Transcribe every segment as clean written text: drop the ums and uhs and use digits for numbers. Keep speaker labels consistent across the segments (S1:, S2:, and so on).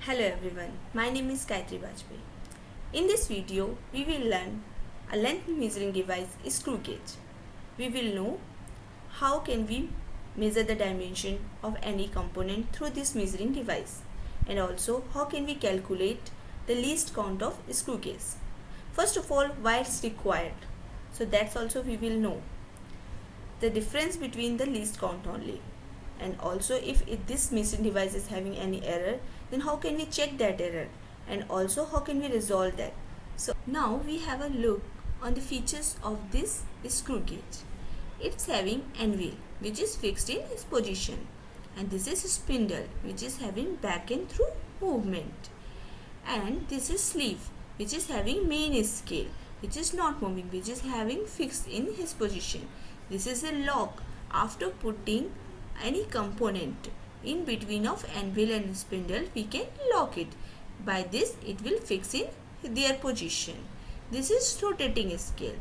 S1: Hello everyone, my name is Gayatri Bajpayee. In this video, we will learn a length measuring device screw gauge. We will know how can we measure the dimension of any component through this measuring device, and also how can we calculate the least count of screw gauge. First of all, why it's required. So that's also we will know the difference between the least count only. And also if this measuring device is having any error, then how can we check that error, and also how can we resolve that. So now we have a look on the features of this screw gauge. It's having anvil which is fixed in its position, and this is spindle which is having back and through movement, and this is sleeve which is having main scale which is not moving, which is having fixed in his position. This is a lock. After putting any component in between of anvil and spindle, we can lock it. By this it will fix in their position. This is rotating scale.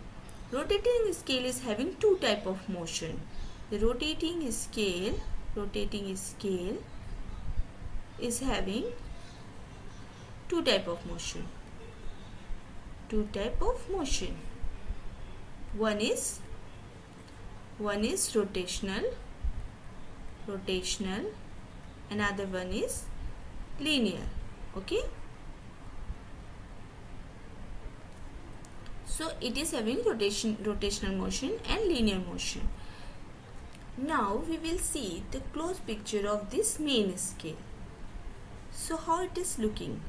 S1: Rotating scale is having two type of motion. The rotating scale is having two type of motion. One is rotational, another one is linear. Okay, so it is having rotational motion and linear motion. Now we will see the close picture of this main scale. So how it is looking.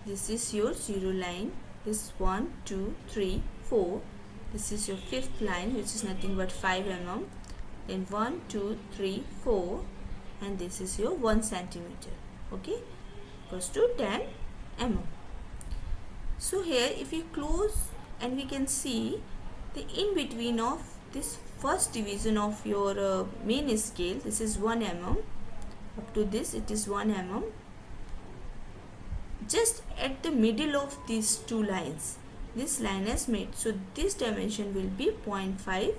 S1: This is your zero line. This 1, 2, 3, 4. This is your fifth line, which is nothing but 5 mm. Then 1, 2, 3, 4, and this is your 1 centimeter. Okay, equals to 10 mm. So here if you close, and we can see the in between of this first division of your main scale. This is 1 mm. Up to this it is 1 mm. Just at the middle of these two lines, this line is made. So this dimension will be 0.5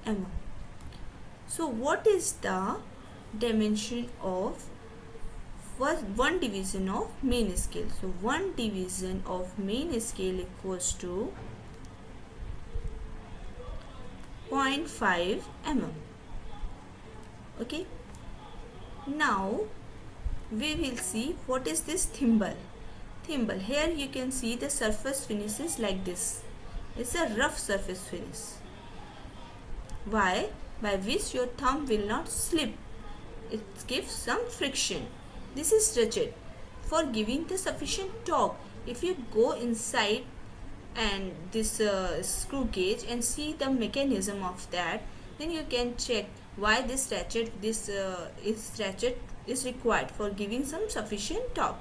S1: mm. So what is the dimension of one division of main scale? So one division of main scale equals to 0.5 mm. Okay. Now we will see what is this thimble. Here you can see the surface finish is like this. It's a rough surface finish. Why? By which your thumb will not slip. It gives some friction. This is rigid for giving the sufficient torque. If you go inside and this screw gauge and see the mechanism of that, then you can check why this ratchet is required for giving some sufficient torque.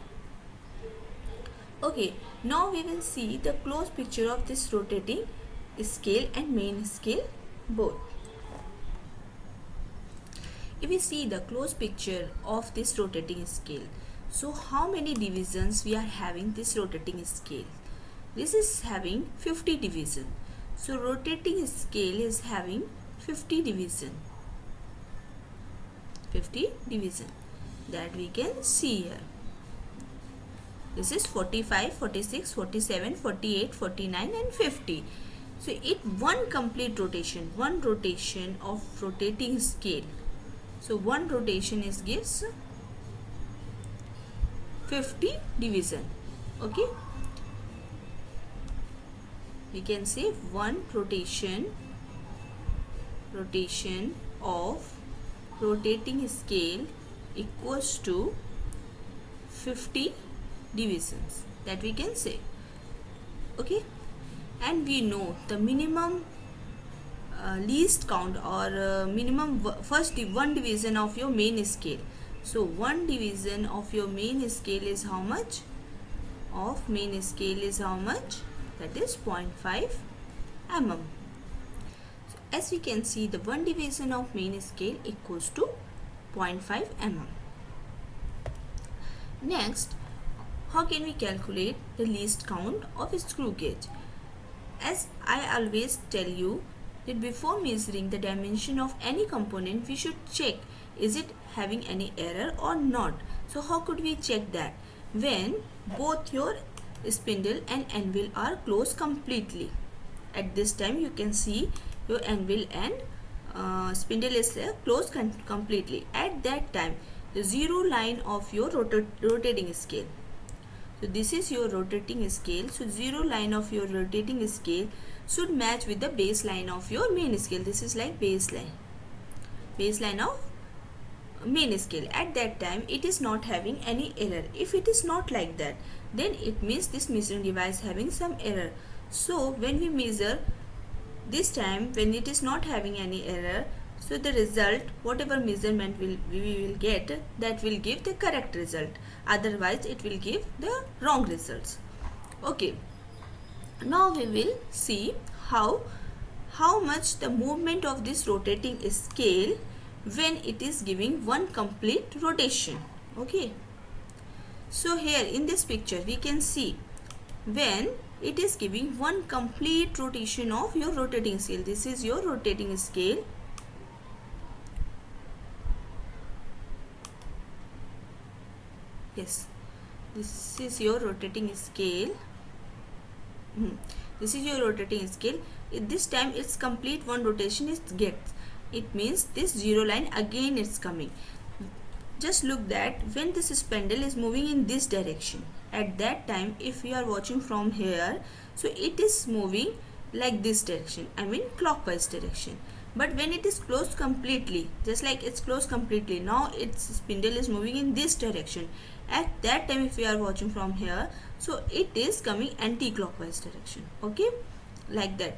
S1: Okay, now we will see the close picture of this rotating scale and main scale both. If we see the close picture of this rotating scale, so how many divisions we are having this rotating scale? This is having 50 division. So rotating scale is having 50 division. That we can see here. This is 45, 46, 47, 48, 49 and 50. So one complete rotation, one rotation of rotating scale. So one rotation gives 50 division. Okay. We can say one rotation of rotating scale equals to 50 divisions, that we can say. Okay, and we know the minimum least count or minimum one division of your main scale. So one division of your main scale is how much? That is 0.5 mm. So as we can see, the one division of main scale equals to 0.5 mm. Next, how can we calculate the least count of a screw gauge? As I always tell you, that before measuring the dimension of any component, we should check is it having any error or not. So how could we check that? when both your spindle and anvil are closed completely. At this time you can see your anvil and spindle is closed completely. At that time the zero line of your rotating scale. So this is your rotating scale. So zero line of your rotating scale should match with the baseline of your main scale. This is like baseline of main scale. At that time it is not having any error. If it is not like that, then it means this measuring device having some error. So when we measure this time, when it is not having any error, so the result, whatever measurement we will get, that will give the correct result. Otherwise it will give the wrong results. Okay, now we will see how much the movement of this rotating scale when it is giving one complete rotation. Okay, so here in this picture we can see when it is giving one complete rotation of your rotating scale. This is your rotating scale. Yes, this is your rotating scale. This is your rotating scale. This time it's complete one rotation is gets. It means this zero line again is coming. Just look that when this spindle is moving in this direction, at that time if you are watching from here, so it is moving like this direction, I mean clockwise direction. But when it is closed completely, just like it's closed completely, now its spindle is moving in this direction. At that time if you are watching from here, so it is coming anti-clockwise direction. Okay, like that.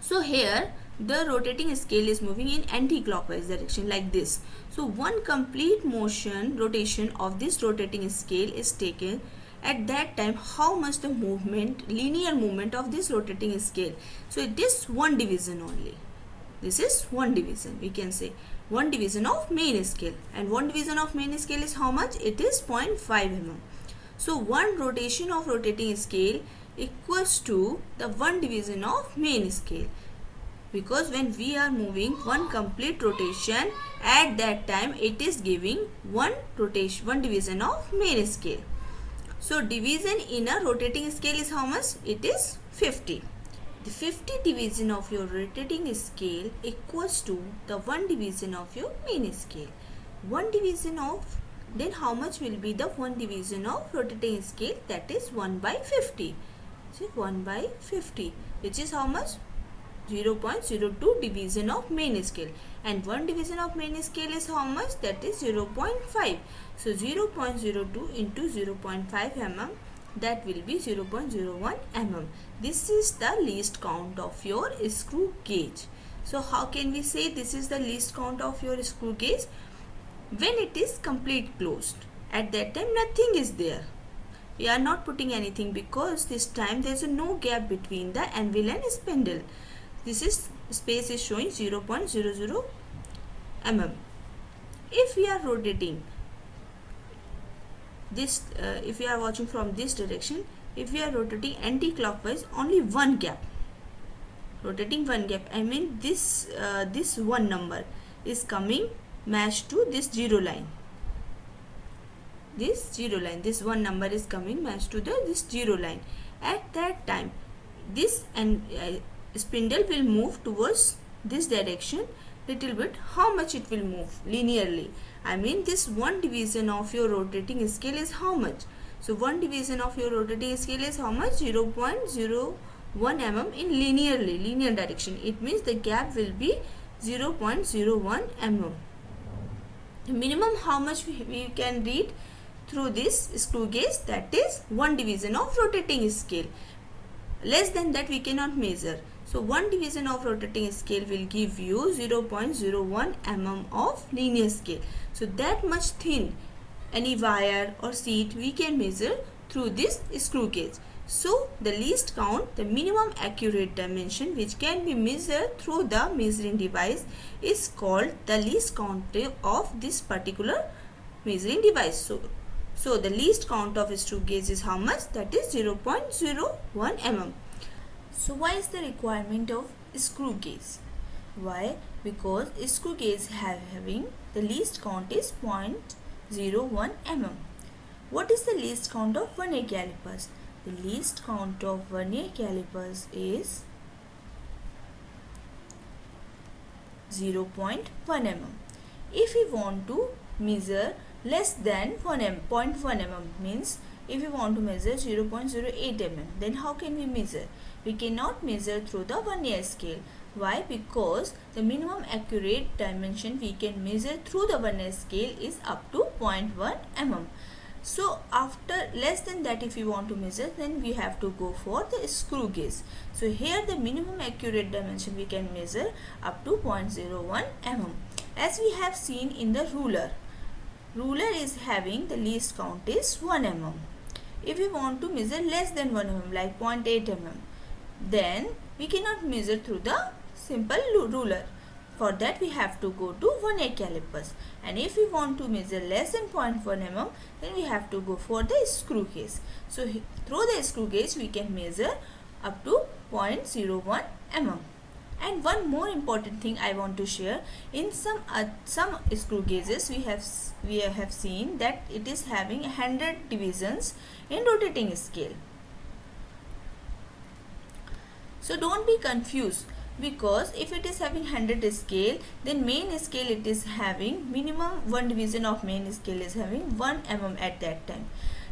S1: So here the rotating scale is moving in anti-clockwise direction like this. So one complete rotation of this rotating scale is taken. At that time, how much the linear movement of this rotating scale? So it is one division only. This is one division, we can say one division of main scale, and one division of main scale is how much? It is 0.5 mm. So one rotation of rotating scale equals to the one division of main scale, because when we are moving one complete rotation, at that time it is giving one division of main scale. So division in a rotating scale is how much? It is 50. The 50 division of your rotating scale equals to the one division of your main scale. One division of, then how much will be the one division of rotating scale? That is 1 by 50. So 1 by 50, which is how much? 0.02 division of main scale, and one division of main scale is how much? That is 0.5. So 0.02 into 0.5 mm, that will be 0.01 mm. This is the least count of your screw gauge. So how can we say this is the least count of your screw gauge? When it is complete closed, at that time nothing is there. We are not putting anything because this time there is no gap between the anvil and spindle. This is space is showing 0.00 mm. If we are rotating this, if we are watching from this direction, if we are rotating anti-clockwise, only one gap, rotating one gap, I mean this this one number is coming matched to this zero line. This zero line, this one number is coming matched to this zero line. At that time, this spindle will move towards this direction little bit. How much it will move linearly? I mean this one division of your rotating scale is how much? So one division of your rotating scale is how much? 0.01 mm in linear direction. It means the gap will be 0.01 mm. Minimum how much we can read through this screw gauge? That is one division of rotating scale. Less than that we cannot measure. So one division of rotating scale will give you 0.01 mm of linear scale. So that much thin any wire or sheet we can measure through this screw gauge. So the least count, the minimum accurate dimension which can be measured through the measuring device is called the least count of this particular measuring device. So the least count of screw gauge is how much? That is 0.01 mm. So why is the requirement of screw gauge? Why? Because screw gauge having the least count is 0.01 mm. What is the least count of vernier calipers? The least count of vernier calipers is 0.1 mm. If we want to measure less than 0.1 mm, means if we want to measure 0.08 mm, then how can we measure? We cannot measure through the vernier scale. Why? Because the minimum accurate dimension we can measure through the vernier scale is up to 0.1 mm. So after less than that, if we want to measure, then we have to go for the screw gauge. So here the minimum accurate dimension we can measure up to 0.01 mm. As we have seen in the ruler is having the least count is 1 mm. If we want to measure less than 1 mm, like 0.8 mm, then we cannot measure through the simple ruler. For that we have to go to vernier calipers, and if we want to measure less than 0.1 mm, then we have to go for the screw gauge. So through the screw gauge we can measure up to 0.01 mm. And one more important thing I want to share, in some screw gauges we have seen that it is having 100 divisions in rotating scale. So don't be confused, because if it is having 100 scale, then main scale it is having minimum one division of main scale is having 1 mm at that time.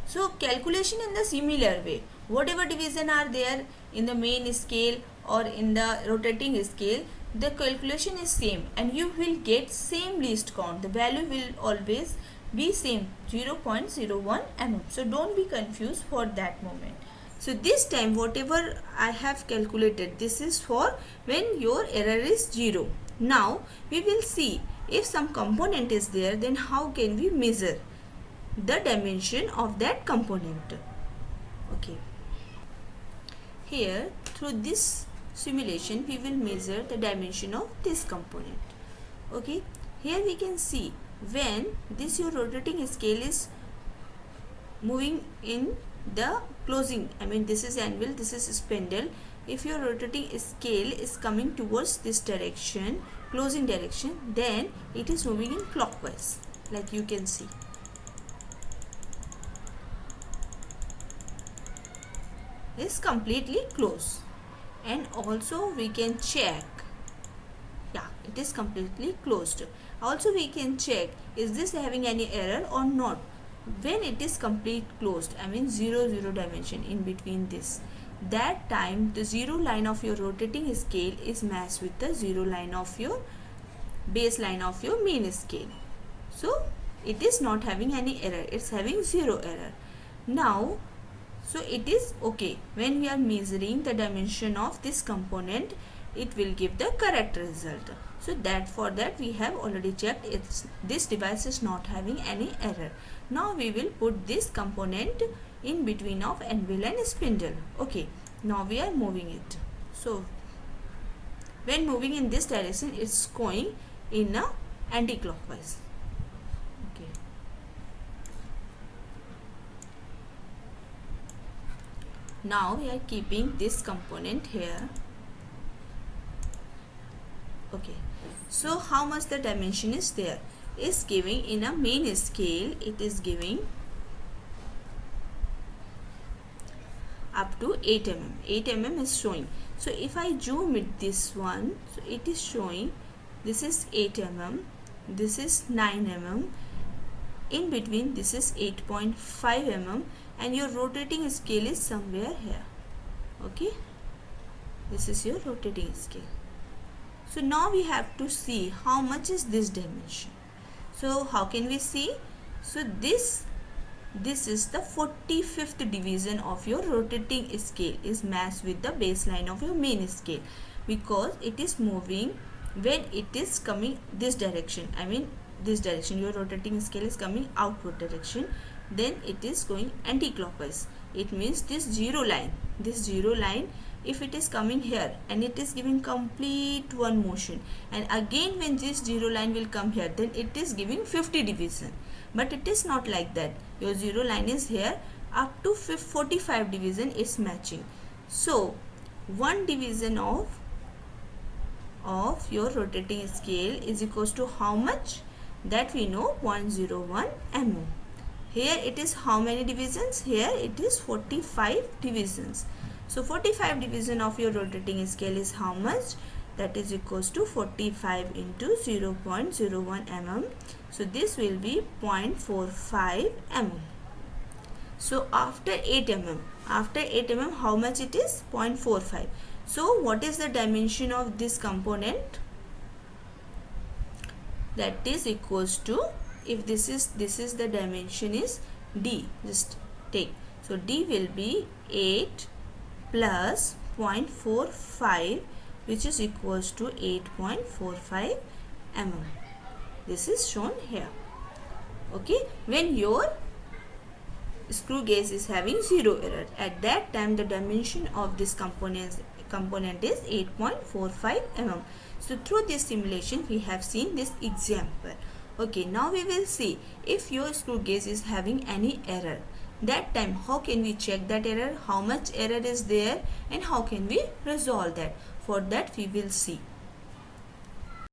S1: So calculation in the similar way, whatever division are there in the main scale or in the rotating scale, the calculation is same and you will get same least count. The value will always be same, 0.01 mm. So don't be confused for that moment. So this time whatever I have calculated, this is for when your error is 0. Now we will see if some component is there, then how can we measure the dimension of that component. Okay. Here through this simulation we will measure the dimension of this component. Okay. Here we can see when this your rotating scale is moving in the closing, I mean this is anvil, this is spindle. If your rotating scale is coming towards this direction, closing direction, then it is moving in clockwise, like you can see. Is completely closed, and also we can check, yeah, it is completely closed. Also we can check, is this having any error or not. When it is complete closed, I mean 0 dimension in between this, that time the 0 line of your rotating scale is matched with the 0 line of your baseline of your main scale. So it is not having any error, it's having 0 error. Now so it is okay. When we are measuring the dimension of this component, it will give the correct result. So that for that we have already checked, this device is not having any error. Now we will put this component in between of anvil and spindle. Okay, now we are moving it. So when moving in this direction, it's going in a anti-clockwise. Okay. Now we are keeping this component here. Okay, so how much the dimension is there? Is giving in a main scale, it is giving up to 8 mm. 8 mm is showing. So if I zoom it this one, so it is showing this is 8 mm, this is 9 mm, in between this is 8.5 mm, and your rotating scale is somewhere here. Okay, this is your rotating scale. So now we have to see how much is this dimension. So how can we see? So this is the 45th division of your rotating scale is matched with the baseline of your main scale, because it is moving when it is coming this direction, I mean this direction, your rotating scale is coming outward direction, then it is going anti-clockwise. It means this 0 line, if it is coming here and it is giving complete one motion, and again when this 0 line will come here, then it is giving 50 division. But it is not like that. Your 0 line is here, up to 45 division is matching. So one division of your rotating scale is equals to how much? That we know, 0.01 mm. here it is how many divisions? Here it is 45 divisions. So 45 division of your rotating scale is how much? That is equals to 45 into 0.01 mm. So this will be 0.45 mm. So after 8 mm, how much it is? 0.45. So what is the dimension of this component? That is equals to, if this is the dimension is D, just take. So D will be 8 plus 0.45, which is equals to 8.45 mm. This is shown here. Okay, when your screw gauge is having zero error, at that time the dimension of this component is 8.45 mm. So through this simulation we have seen this example. Okay, now we will see if your screw gauge is having any error. That time how can we check that error, how much error is there, and how can we resolve that? For that we will see.